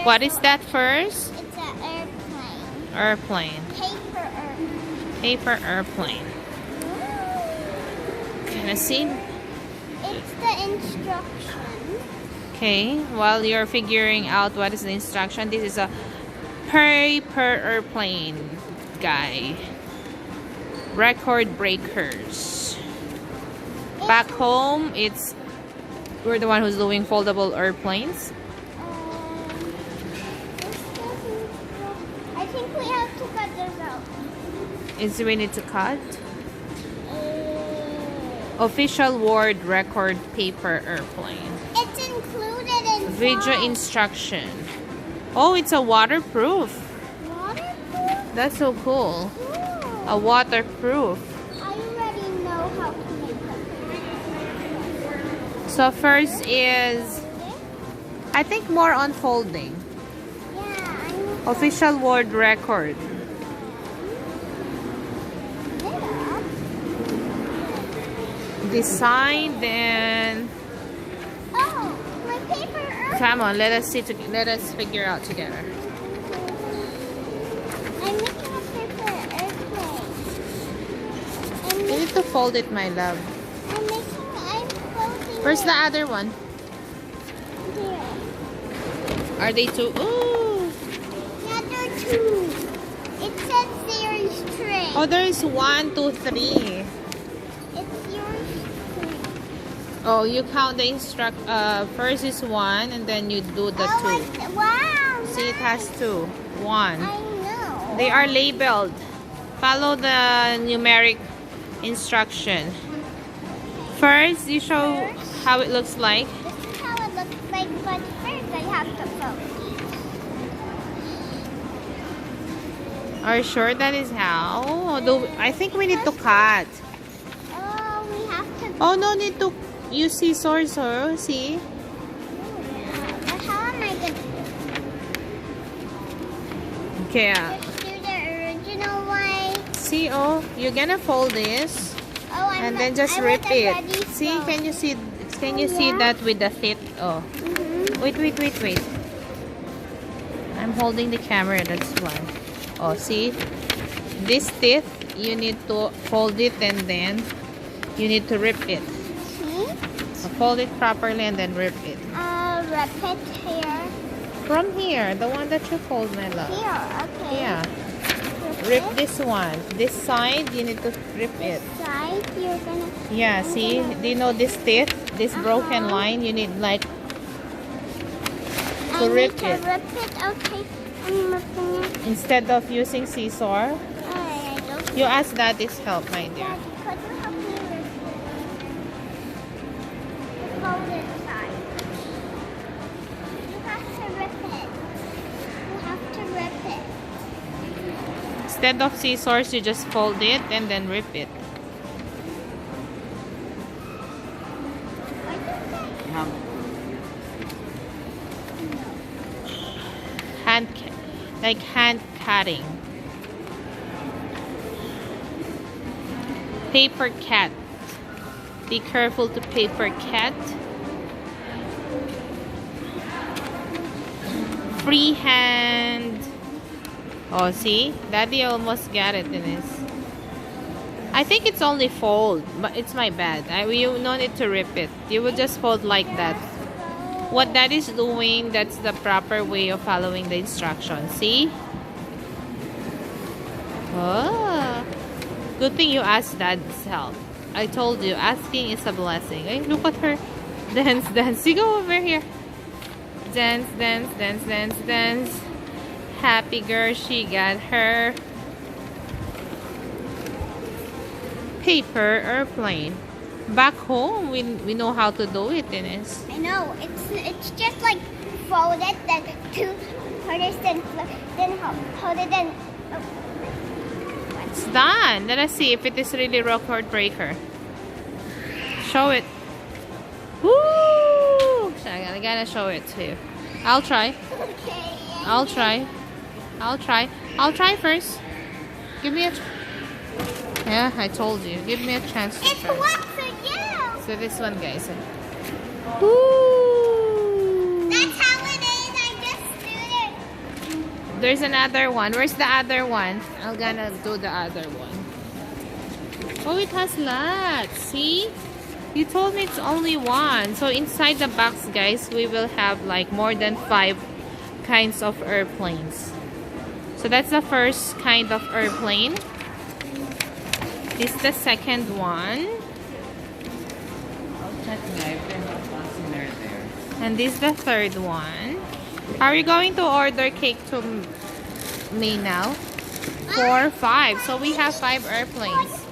What is that first? It's an airplane. Airplane. Paper airplane. Paper airplane. Can I see? It's the instruction. Okay, while you're figuring out what is the instruction, this is a paper airplane guy. Record breakers. Back home, we're the one who's doing foldable airplanes. I think we have to cut this out. Is we need to cut? Official world record paper airplane. It's included in Video instruction. Oh, it's a waterproof. Waterproof? That's so cool. Cool. A waterproof. I already know how to make them. So first is, I think more on folding. Yeah, I know. Official world record. Yeah. Design, then Oh, my paper airplane. come on, let us figure out together. I'm making a paper airplane. You need to fold it, my love. I'm folding Where's it. the other one? Here. Are they two? Ooh. Yeah, there are two. It says series 3. Oh, there is 1, 2, 3. It's series 3. Oh, you count the first is 1 and then you do the 2. Wow. See, it has 2. 1. I know. They are labeled. Follow the numeric instruction. First, you show how it looks like. This is how it looks like, but first I have to fold these. Are you sure that is how? Although I think we need to cut. Oh, we have to. Oh, no need to use scissors, or see? But how am I gonna Okay. just do the original way? See, oh, you're gonna fold this Oh, and then just rip it. See, can you see? Can you see yeah. that with the teeth? Oh, wait. I'm holding the camera. That's why. Oh, see, this teeth you need to fold it and then you need to rip it. See? So fold it properly and then rip it. Rip it here. From here, the one that you fold, my love. Here, okay. Yeah. Rip Rip it. this one. This side, you need to rip it. Side, you're gonna. Yeah, see? Do you know this teeth? This broken line, you need like to rip it. Rip it, okay. I'm ripping it. Instead of using scissor, I don't. you ask Daddy's help, my dear. Daddy, could you help me rip it? The folded side. You have to rip it. You have to rip it. Instead of scissors, you just fold it and then rip it. What did you say? Hand cutting. Paper cat. Be careful to paper cat. Freehand. Oh, see? Daddy almost got it in his. I think it's only fold, but it's my bad. You no need to rip it. You will just fold like that. What Daddy's doing, that's the proper way of following the instructions. See? Oh. Good thing you asked Dad's help. I told you, asking is a blessing. Hey, look at her. Dance. You go over here. Dance. Happy girl, she got her paper airplane. Back home, we know how to do it, Ines. I know. It's just like fold it, then two hold it, then hold it, then. It's done. Let us see if it is really record breaker. Show it. Woo! I gotta show it to you. I'll try. Okay. I'll try first. Give me a. Yeah, I told you. Give me a chance to It's try. one for you. So this one, guys. Woo! That's how it is. I just stood There's another one. Where's the other one? I'm gonna do the other one. Oh, it has lots. See? You told me it's only one. So inside the box, guys, we will have like more than 5 kinds of airplanes. So that's the first kind of airplane. This is the second one. I'll check live and I'll pass in there. And this is the third one. Are we going to order cake to me now? 4, 5. So we have 5 airplanes.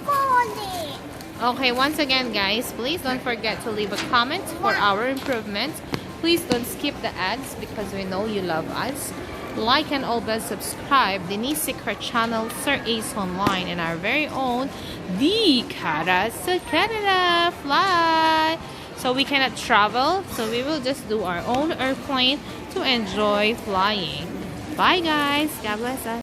Okay, once again, guys, please don't forget to leave a comment for our improvement. Please don't skip the ads because we know you love us. Like and always subscribe the Secret channel, Sir Ace Online, and our very own The Canada Fly. So we cannot travel, so we will just do our own airplane to enjoy flying. Bye guys, God bless us.